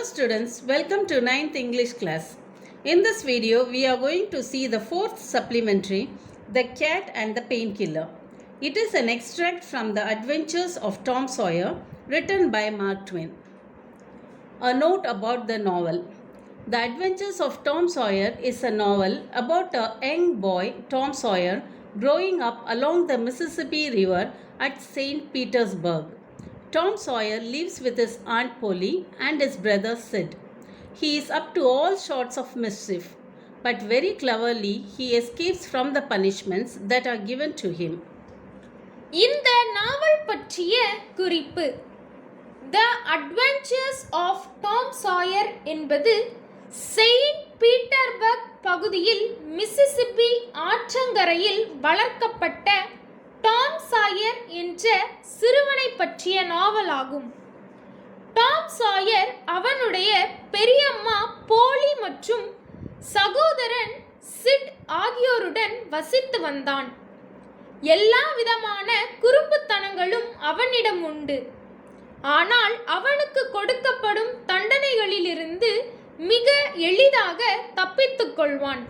Hello students, welcome to 9th English class. In this video, we are going to see the 4th supplementary, The Cat and the Painkiller. It is an extract from The Adventures of Tom Sawyer, written by Mark Twain. A note about the novel. The Adventures of Tom Sawyer is a novel about a young boy, Tom Sawyer, growing up along the Mississippi River at St. Petersburg. Tom Sawyer lives with his Aunt Polly and his brother Sid. He is up to all sorts of mischief, but very cleverly he escapes from the punishments that are given to him. இந்த நாவல் பற்றிய குறிப்பு. The Adventures of Tom Sawyer என்பது Saint Petersburg பகுதியில் Mississippi ஆற்றங்கரையில் வளர்க்கப்பட்ட Tom சாயர் என்ற சிறுவனை பற்றிய நாவலாகும். டாம் சாயர் அவனுடைய பெரியம்மா போலி மற்றும் சகோதரன் சிட் ஆகியோருடன் வசித்து வந்தான். எல்லா விதமான குறும்புத்தனங்களும் அவனிடம் உண்டு. ஆனால் அவனுக்கு கொடுக்கப்படும் தண்டனைகளிலிருந்து மிக எளிதாக தப்பித்துக் கொள்வான்.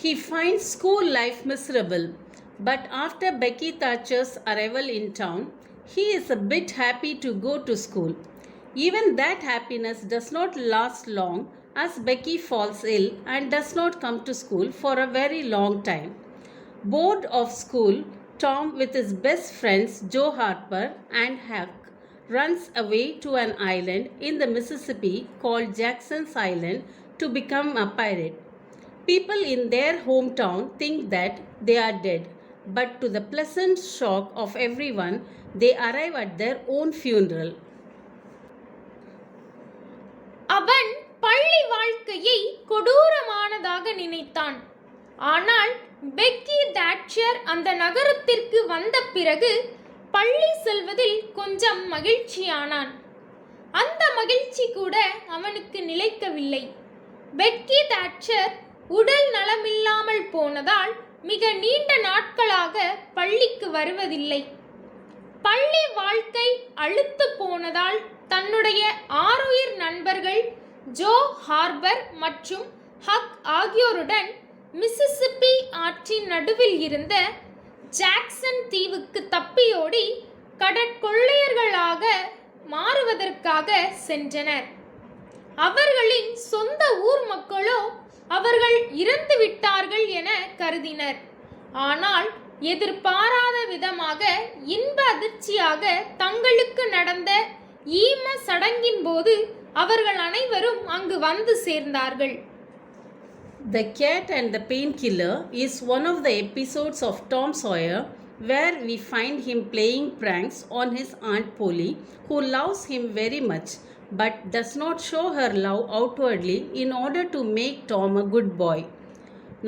He finds school life miserable, but after Becky Thatcher's arrival in town, he is a bit happy to go to school. Even that happiness does not last long, as Becky falls ill and does not come to school for a very long time. Bored of school, Tom with his best friends Joe Harper and Huck runs away to an island in the Mississippi called Jackson's Island to become a pirate. People in their hometown think that they are dead, but to the pleasant shock of everyone, they arrive at their own funeral. அவன் பள்ளி வாழ்க்கையை கொடூரமானதாக நினைத்தான். ஆனால் Peggy Thatcher அந்த நகரத்திற்கு வந்த பிறகு பள்ளி செல்வதில் கொஞ்சம் மகிழ்ச்சியானான். அந்த மகிழ்ச்சி கூட அவனுக்கு நிலைக்கவில்லை. பெக்கி தாட்சர் உடல் நலமில்லாமல் போனதால் மிக நீண்ட நாட்களாக பள்ளிக்கு வருவதில்லை. பள்ளி வாழ்க்கை அழுத்து போனதால் தன்னுடைய ஆருயிர் நண்பர்கள் ஜோ ஹார்பர் மற்றும் ஹக் ஆகியோருடன் மிசிசிப்பி ஆற்றின் நடுவில் இருந்த ஜாக்சன் தீவுக்கு தப்பியோடி கடற்கொள்ளையர்களாக மாறுவதற்காக சென்றனர். அவர்களின் சொந்த ஊர் மக்களோ அவர்கள் இறந்து விட்டார்கள் என கருதினர். ஆனால் எதிர்பாராத விதமாக இன்ப அதிர்ச்சியாக தங்களுக்கு நடந்த ஈம சடங்கின் போது அவர்கள் அனைவரும் அங்கு வந்து சேர்ந்தார்கள். The Cat and the Painkiller is one of the episodes of Tom Sawyer where we find him playing pranks on his Aunt Polly, who loves him very much but does not show her love outwardly in order to make Tom a good boy.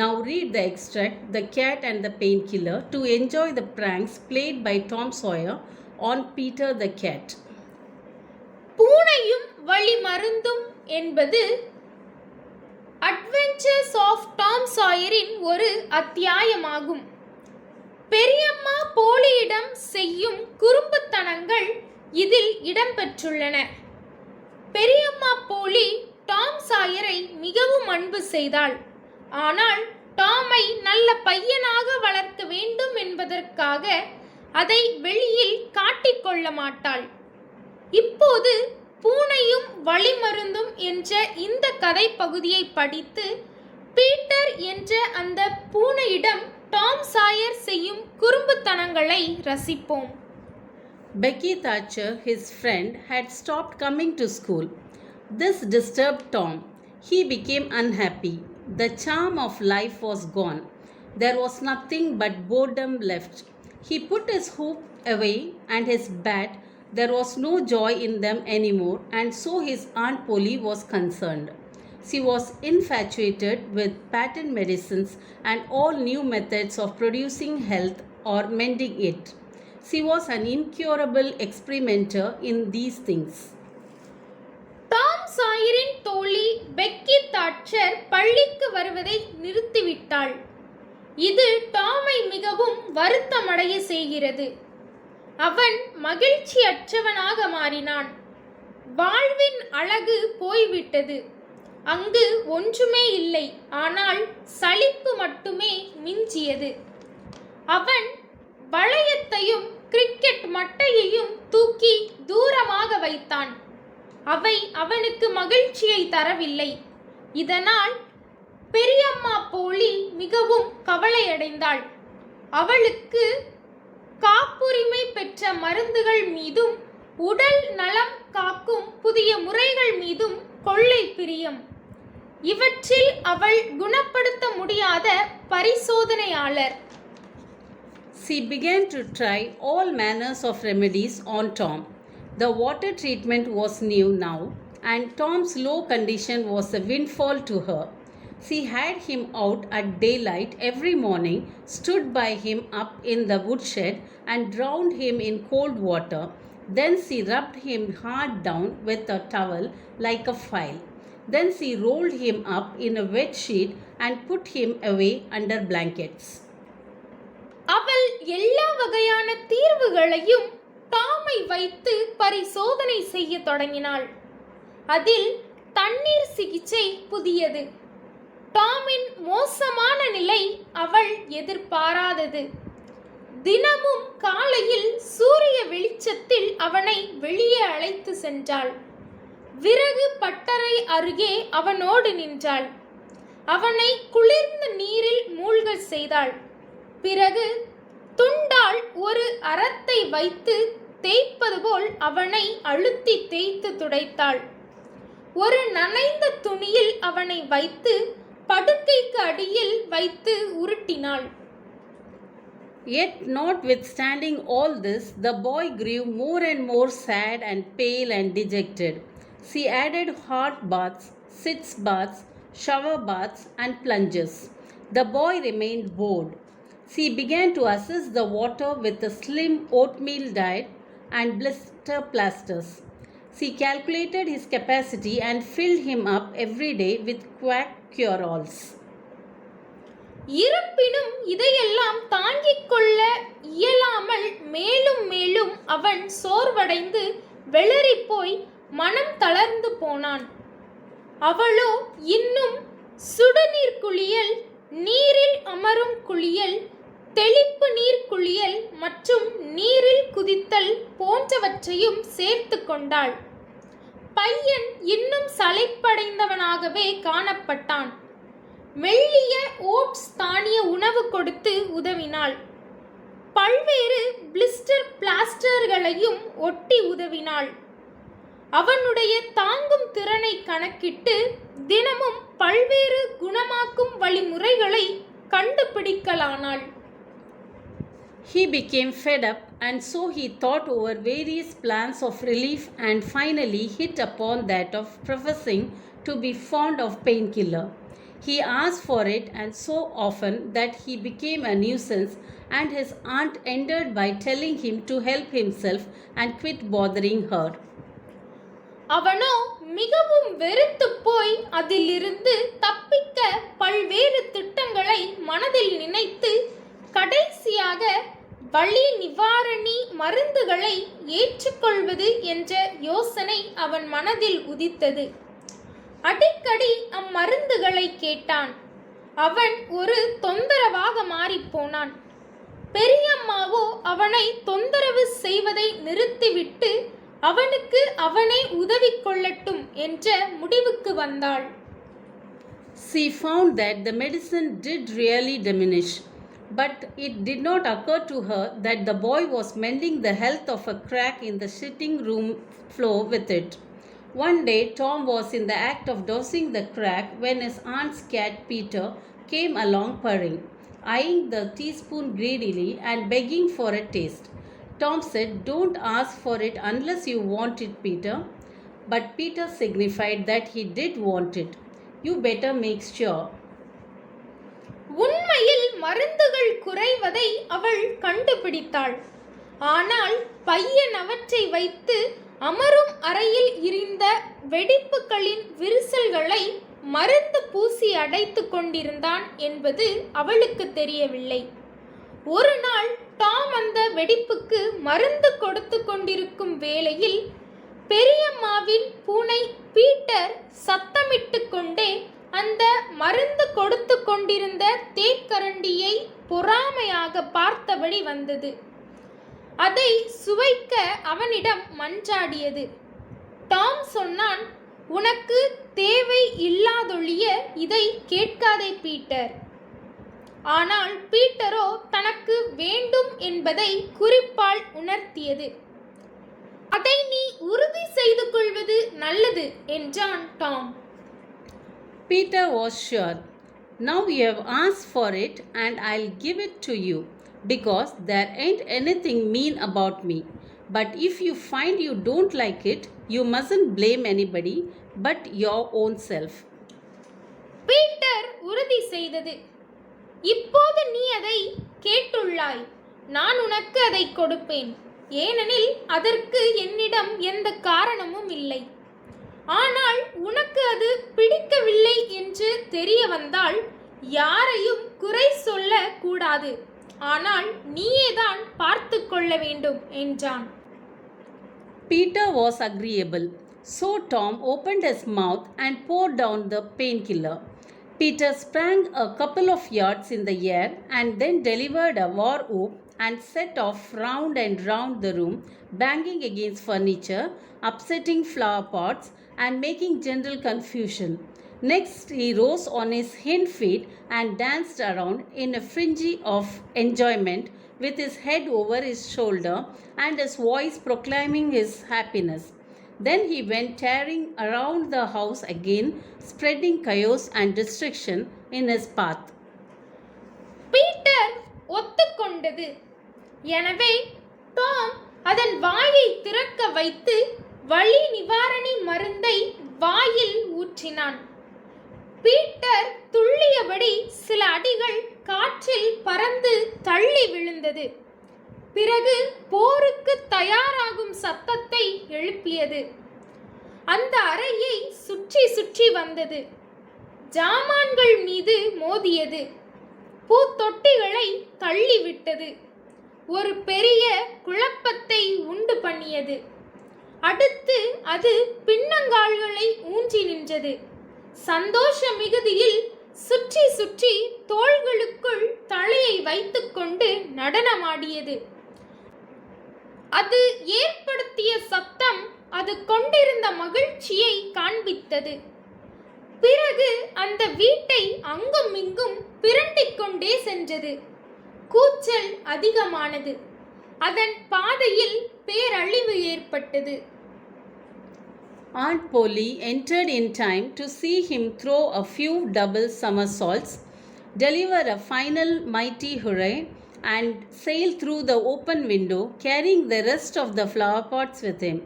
Now read the extract, The Cat and the Painkiller, to enjoy the pranks played by Tom Sawyer on Peter the Cat. பூனையும் வழி மருந்தும் என்பது adventures of Tom சாயரின் ஒரு அத்தியாயமாகும். பெரியம்மா போலியிடம் செய்யும் குறும்புத்தனங்கள் இதில் இடம்பெற்றுள்ளன. பெரியம்மா போலி டாம் சாயரை மிகவும் அன்பு செய்தாள். ஆனால் டாமை நல்ல பையனாக வளர்க்க வேண்டும் என்பதற்காக அதை வெளியில் காட்டிக்கொள்ள மாட்டாள். இப்போது பூனையும் வழிமருந்தும் என்ற இந்த கதை பகுதியை படித்து பீட்டர் என்ற அந்த பூனையிடம் டாம் சாயர் செய்யும் குறும்புத்தனங்களை ரசிப்போம். Becky Thatcher, his friend, had stopped coming to school. This disturbed Tom. He became unhappy. The charm of life was gone. There was nothing but boredom left. He put his hoop away and his bat. There was no joy in them anymore, and so his Aunt Polly was concerned. She was infatuated with patent medicines and all new methods of producing health or mending it. She was an incurable experimenter in these things. Tom சாயரின் தோழி Becky Thatcher பள்ளிக்கு வருவதை நிறுத்திவிட்டாள். இது டாமை மிகவும் வருத்தமடைய செய்கிறது. அவன் மகிழ்ச்சியற்றவனாக மாறினான். வாழ்வின் அழகு போய்விட்டது. அங்கு ஒன்றுமே இல்லை, ஆனால் சலிப்பு மட்டுமே மிஞ்சியது. அவன் வளையத்தையும் கிரிக்கெட் மட்டையையும் தூக்கி தூரமாக வைத்தான். அவை அவனுக்கு மகிழ்ச்சியை தரவில்லை. இதனால் பெரியம்மா போலி மிகவும் கவலையடைந்தாள். அவளுக்கு காப்புரிமை பெற்ற மருந்துகள் மீதும் உடல் நலம் காக்கும் புதிய முறைகள் மீதும் கொள்ளை பிரியம். இவற்றில் அவள் குணப்படுத்த முடியாத பரிசோதனையாளர். She began to try all manners of remedies on Tom. The water treatment was new now, and Tom's low condition was a windfall to her. She had him out at daylight every morning, stood by him up in the woodshed, and drowned him in cold water. Then she rubbed him hard down with a towel like a file. Then she rolled him up in a wet sheet and put him away under blankets. அவள் எல்லா வகையான தீர்வுகளையும் டாமை வைத்து பரிசோதனை செய்ய தொடங்கினாள். அதில் தண்ணீர் சிகிச்சை புதியது. டாமின் மோசமான நிலை அவள் எதிர்பாராதது. தினமும் காலையில் சூரிய வெளிச்சத்தில் அவனை வெளியே அழைத்து சென்றாள். விறகு பட்டறை அருகே அவனோடு நின்றாள். அவனை குளிர்ந்த நீரில் மூழ்கச் செய்தாள். பிறகு துண்டால் ஒரு அரத்தை வைத்து தேய்ப்பது போல் அவனை அழுத்தி தேய்த்து துடைத்தாள். ஒரு நனைந்த துணியில் அவனை வைத்து படுக்கைக்கு அடியில் வைத்து உருட்டினாள். Yet notwithstanding all this, the boy grew more and more sad and pale and dejected. She added hot baths, sitz baths, shower baths and plunges. The boy remained bored. She began to assess the water with a slim oatmeal diet and blister plasters. She calculated his capacity and filled him up every day with quack cure-alls. இருப்பினும் இதையெல்லாம் தாங்கிக் கொள்ள இயலாமல் மேலும் மேலும் அவன் சோர்வடைந்து வெளிறிப்போய் மனம் தளர்ந்து போனான். அவளோ இன்னும் சுடுநீர் குளியல், நீரில் அமரும் குளியல், தெளிப்பு நீர் குளியல் மற்றும் நீரில் குதித்தல் போன்றவற்றையும் சேர்த்து கொண்டாள். பையன் இன்னும் சளைப்படைந்தவனாகவே காணப்பட்டான். மெல்லிய ஓட்ஸ் தானிய உணவு கொடுத்து உதவினாள். பல்வேறு பிளிஸ்டர் பிளாஸ்டர்களையும் ஒட்டி உதவினாள். அவனுடைய தாங்கும் திறனை கணக்கிட்டு தினமும் பல்வேறு குணமாக்கும் வழிமுறைகளை கண்டுபிடிக்கலானாள். He became fed up, and so he thought over various plans of relief and finally hit upon that of professing to be fond of painkiller. He asked for it and so often that he became a nuisance, and his aunt ended by telling him to help himself and quit bothering her. அவனோ மிகவும் வெறுத்து போய் அதிலிருந்து தப்பிக்க பல்வேறு திட்டங்களை மனதில் நினைத்து கடைசியாக வலி நிவாரணி மருந்துகளை ஏற்றுக்கொள்வது என்ற யோசனை அவன் மனதில் உதித்தது. அடிக்கடி அம்மருந்துகளை கேட்டான். அவன் ஒரு தொந்தரவாக மாறிப்போனான். பெரியம்மாவோ அவனை தொந்தரவு செய்வதை நிறுத்திவிட்டு அவனுக்கு அவனே உதவி கொள்ளட்டும் என்ற முடிவுக்கு வந்தாள். She found that the medicine did really diminish, but it did not occur to her that the boy was mending the health of a crack in the sitting room floor with it. One day, Tom was in the act of dosing the crack when his aunt's cat Peter came along purring, eyeing the teaspoon greedily and begging for a taste. Tom said, "Don't ask for it unless you want it, Peter." But Peter signified that he did want it. "You better make sure." உண்மையில் மருந்துகள் குறைவதை அவள் கண்டுபிடித்தாள். ஆனால் பையன் அவற்றை வைத்து அமரும் அறையில் இருந்த வெடிப்புகளின் விரிசல்களை மருந்து பூசி அடைத்து கொண்டிருந்தான் என்பது அவளுக்கு தெரியவில்லை. ஒரு நாள் டாம் அந்த வெடிப்புக்கு மருந்து கொடுத்து கொண்டிருக்கும் வேளையில் பெரியம்மாவின் பூனை பீட்டர் சத்தமிட்டு கொண்டே அந்த மருந்து கொடுத்து கொண்டிருந்த தேக்கரண்டியை பொறாமையாக பார்த்தபடி வந்தது. அதை சுவைக்க அவனிடம் மன்றாடியது. டாம் சொன்னான், உனக்கு தேவை இல்லாதொழிய இதை கேட்காதே பீட்டர். ஆனால் பீட்டரோ தனக்கு வேண்டும் என்பதை குறிப்பால் உணர்த்தியது. அதை நீ உறுதி செய்து கொள்வது நல்லது என்றான் Tom. Peter was sure. Now you have asked for it and I'll give it to you, because there ain't anything mean about me. But if you find you don't like it, you mustn't blame anybody but your own self. Peter உறுதி செய்தது. இப்போது நீ அதை கேட்டுள்ளாய். நான் உனக்கு அதை கொடுப்பேன். ஏனெனில் அதற்கு என்னிடம் எந்த காரணமும் இல்லை. ஆனால் உனக்கு அது பிடிக்கவில்லை என்று தெரிய வந்தால் யாரையும் குறை சொல்ல கூடாது. ஆனால் நீயேதான் பார்த்து கொள்ள வேண்டும் என்றான். Peter was agreeable. So Tom opened his mouth and poured down the painkiller. Peter sprang a couple of yards in the air and then delivered a war whoop and set off round and round the room, banging against furniture, upsetting flower pots, and making general confusion. Next, he rose on his hind feet and danced around in a frenzy of enjoyment, with his head over his shoulder and his voice proclaiming his happiness. Then he went tearing around the house again, spreading chaos and destruction in his path. Peter ஒத்துக்கொண்டது. எனவே Tom அதன் வாயை திறக்க வைத்து வலி நிவாரணி மருந்தை வாயில் ஊற்றினான். பீட்டர் துள்ளியபடி சில அடிகள் காற்றில் பறந்து தள்ளி விழுந்தது. பிறகு போருக்கு தயாராகும் சத்தத்தை எழுப்பியது. அந்த அறையை சுற்றி சுற்றி வந்தது. ஜாமான்கள் மீது மோதியது. பூத்தொட்டிகளை தள்ளிவிட்டது. ஒரு பெரிய குழப்பத்தை உண்டு பண்ணியது. அடுத்து அது பின்னங்கால்களை ஊன்றி நின்றது. சந்தோஷ மிகுதியில் சுற்றி சுற்றி தோள்களுக்குள் தலையை வைத்துக்கொண்டு நடனமாடியது. அது ஏற்படுத்திய சத்தம் அது கொண்டிருந்த மகிழ்ச்சியை காண்பித்தது. பிறகு அந்த வீட்டை அங்கும் இங்கும் பிரண்டிக் கொண்டே சென்றது. கூச்சல் அதிகமானது. அதன் பாதையில் பேரழிவு ஏற்பட்டது. Aunt Polly entered in time to see him throw a few double somersaults, deliver a final mighty hurrah, and sail through the open window, carrying the rest of the flower pots with him.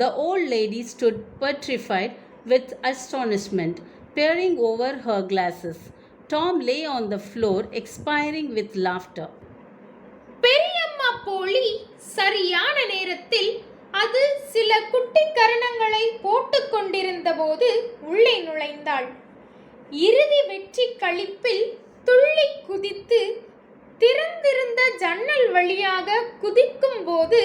The old lady stood petrified with astonishment, peering over her glasses. Tom lay on the floor, expiring with laughter. பெரியம்மா போலி சரியான நேரத்தில் அது சில குட்டி கரணங்களை போட்டுக் கொண்டிருந்த போது உள்ளே நுழைந்தாள். இறுதி வெற்றி களிப்பில் துள்ளி குதித்து திறந்திருந்த ஜன்னல் வழியாக குதிக்கும் போது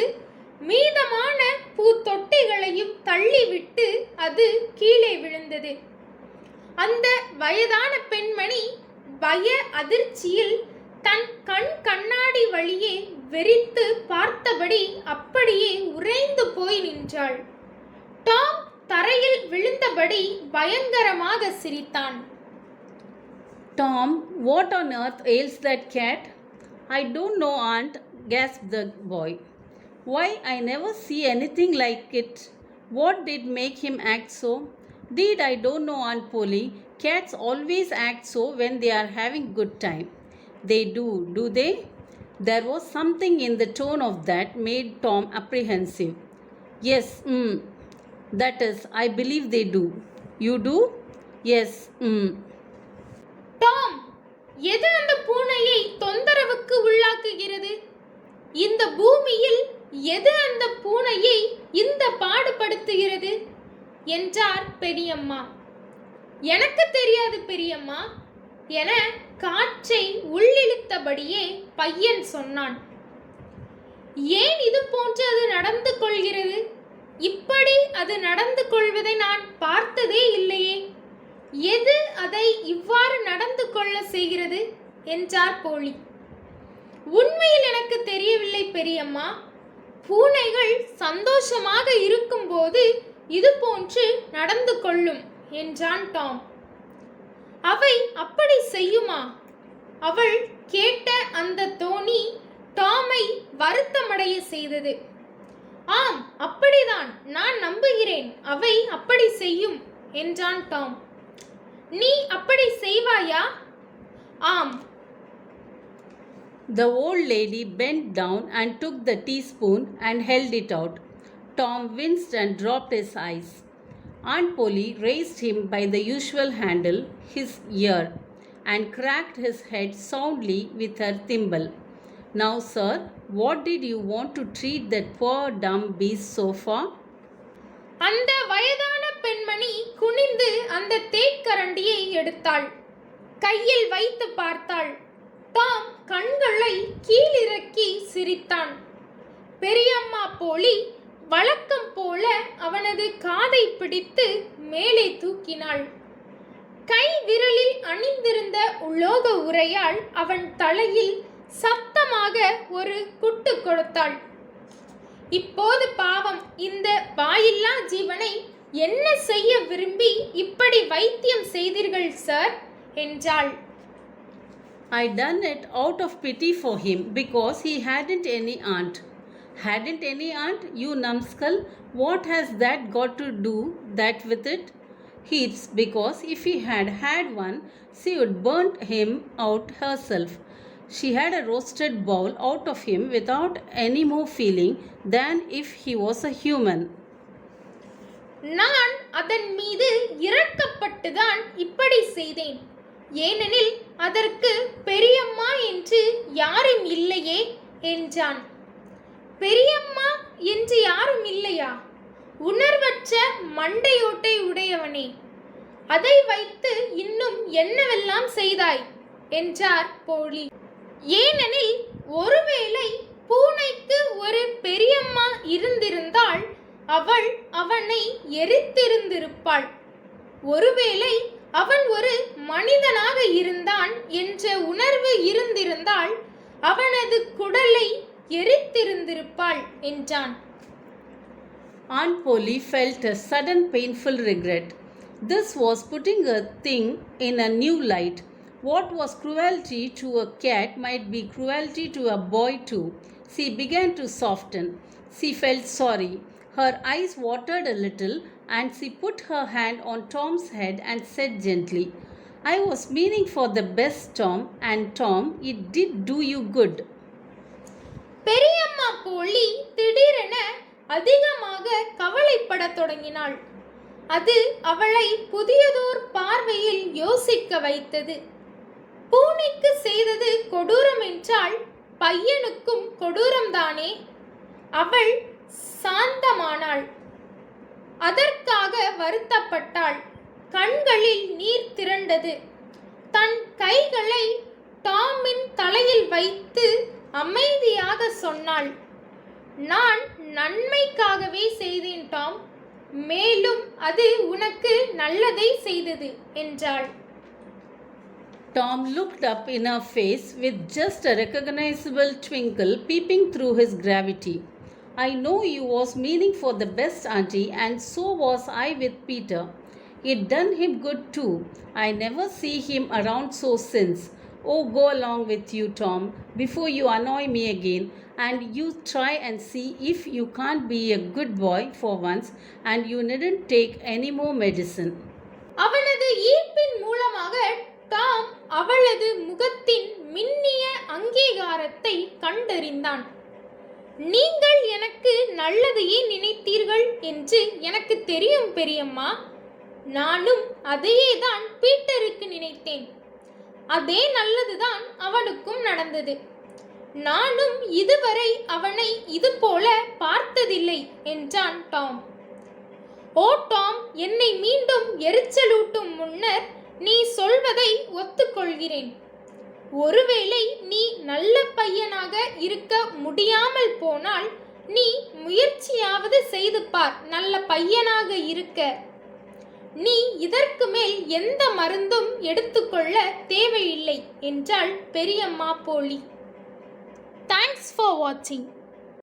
மீதமான பூத்தொட்டிகளையும் தள்ளிவிட்டு அது கீழே விழுந்தது. அந்த வயதான பெண்மணி பய அதிர்ச்சியில் தன் கண் கண்ணாடி வழியே வெறித்து பார்த்தபடி அப்படியே உறைந்து போய் நின்றாள். டாம் தரையில் விழுந்தபடி பயங்கரமாக சிரித்தான். Tom, what on earth ails that cat? I don't know, Aunt, gasped the boy. Why, I never see anything like it. What did make him act so? Deed, I don't know, Aunt Polly. Cats always act so when they are having good time. They do they? There was something in the tone of that made Tom apprehensive. Yes, that is, I believe they do. You do? Yes, Tom, எது அந்த பூனையை தொந்தரவுக்கு உள்ளாக்குகிறது? இந்த பூமியில் எது அந்த பூனையை இந்த பாடுபடுத்துகிறது என்றார் பெரியம்மா. எனக்கு தெரியாது பெரியம்மா என காற்றை உள்ளிழுத்தபடியே பையன் சொன்னான். ஏன் இது போன்று அது நடந்து கொள்கிறது? இப்படி அது நடந்து கொள்வதை நான் பார்த்ததே இல்லையே. எது அதை இவ்வாறு நடந்து கொள்ள செய்கிறது என்றார் போலி. உண்மையில் எனக்கு தெரியவில்லை பெரியம்மா. பூனைகள் சந்தோஷமாக இருக்கும்போது இது போன்று நடந்து கொள்ளும் என்றான் டாம். அவை அப்படி செய்யுமா? அவள் கேட்ட அந்த தோணி டாமை வருத்தமடைய செய்தது. ஆம், அப்படிதான், நான் நம்புகிறேன், அவை அப்படி செய்யும் என்றான் டாம். நீ அப்படி செய்வாயா? ஆம். The old lady bent down and took the teaspoon and held it out. Tom winced and dropped his eyes. Aunt Polly raised him by the usual handle, his ear, and cracked his head soundly with her thimble. Now, sir, what did you want to treat that poor dumb beast so far? அந்த வயதான பெண்மணி குனிந்து அந்த தேக்கரண்டியை எடுத்தாள். கையில் வைத்து பார்த்தாள். Tom கண்களை கீழிறக்கி சிரித்தான். பெரியம்மா போலி வழக்கம் போல அவனது காதை பிடித்து மேலே தூக்கினாள். கை விரலில் அணிந்திருந்த உலோக உறையால் அவன் தலையில் சத்தமாக ஒரு குட்டு கொடுத்தாள். இப்போது பாவம் இந்த வாயில்லா ஜீவனை என்ன செய்ய விரும்பி இப்படி வைத்தியம் செய்தீர்கள் சார் என்றாள். I done it out of pity for him because he hadn't any aunt. Hadn't any aunt, you numbskull? What has that got to do that with it? It's because if he had had one, she would burnt him out herself. She had a roasted bowl out of him without any more feeling than if he was a human. நான் அதன் மீது இரக்கப்பட்டுதான் இப்படி செய்தேன். ஏனெனில் அதற்கு பெரியம்மா என்று யாரும் இல்லையே என்றான். பெரியம்மா என்று யாரும் இல்லையா? உணர்வற்ற மண்டையோட்டை உடையவனே, அதை வைத்து இன்னும் என்னவெல்லாம் செய்தாய் என்றார் போலி. ஏனெனில் ஒருவேளை பூனைக்கு ஒரு பெரியம்மா இருந்திருந்தால் அவள் அவனை எரித்திருந்திருப்பாள். ஒருவேளை அவன் ஒரு மனிதனாக இருந்தான் என்ற உணர்வு இருந்திருந்தால் அவனது குடலை எரித்திருந்திருப்பாள் என்றான். Aunt Polly felt a sudden painful regret. This was putting a thing in a new light. What was cruelty to a cat might be cruelty to a boy too. She began to soften. She felt sorry. Her eyes watered a little and she put her hand on Tom's head and said gently, I was meaning for the best, Tom, and Tom, it did do you good. பெரியம்மா போலி திடீரென அதிகமாக கவலைப்படத் தொடங்கினாள். அது அவளை புதியதோர் பார்வையில் யோசிக்க வைத்தது. பூனைக்கு செய்தது கொடூரம் என்றால் பையனுக்கும் கொடூரம்தானே. அவள் சாந்தமானாள். அதற்காக வருத்தப்பட்டாள். கண்களில் நீர் திரண்டது. தன் கைகளை டாமின் தலையில் வைத்து அமைதியாக சொன்னாள். நான் நன்மைக்காகவே செய்தேன் டாம். மேலும் அது உனக்கு நல்லதை செய்தது என்றாள். Tom looked up in her face with just a recognizable twinkle peeping through his gravity. I know you was meaning for the best, auntie, and so was I with Peter. It done him good too. I never see him around so since. Oh, go along with you, Tom, before you annoy me again, and you try and see if you can't be a good boy for once, and you needn't take any more medicine. அவனது ஈர்ப்பின் மூலமாக Tom அவளது முகத்தின் மின்னிய அங்கீகாரத்தை கண்டறிந்தான். நீங்கள் எனக்கு நல்லதையே நினைத்தீர்கள் என்று எனக்கு தெரியும் பெரியம்மா. நானும் அதையே தான் பீட்டருக்கு நினைத்தேன். அதே நல்லதுதான் அவனுக்கும் நடந்தது. நானும் இதுவரை அவனை இது போல பார்த்ததில்லை என்றான் டாம். ஓ டாம், என்னை மீண்டும் எரிச்சலூட்டும் முன்னர் நீ சொல்வதை ஒத்துக்கொள்கிறேன். ஒருவேளை நீ நல்ல பையனாக இருக்க முடியாமல் போனால் நீ முயற்சியாவது செய்து பார் நல்ல பையனாக இருக்க. நீ இதற்கு மேல் எந்த மருந்தும் எடுத்துக்கொள்ள தேவையில்லை என்றாள் பெரியம்மா போலி. தேங்க்ஸ் ஃபார் வாட்சிங்.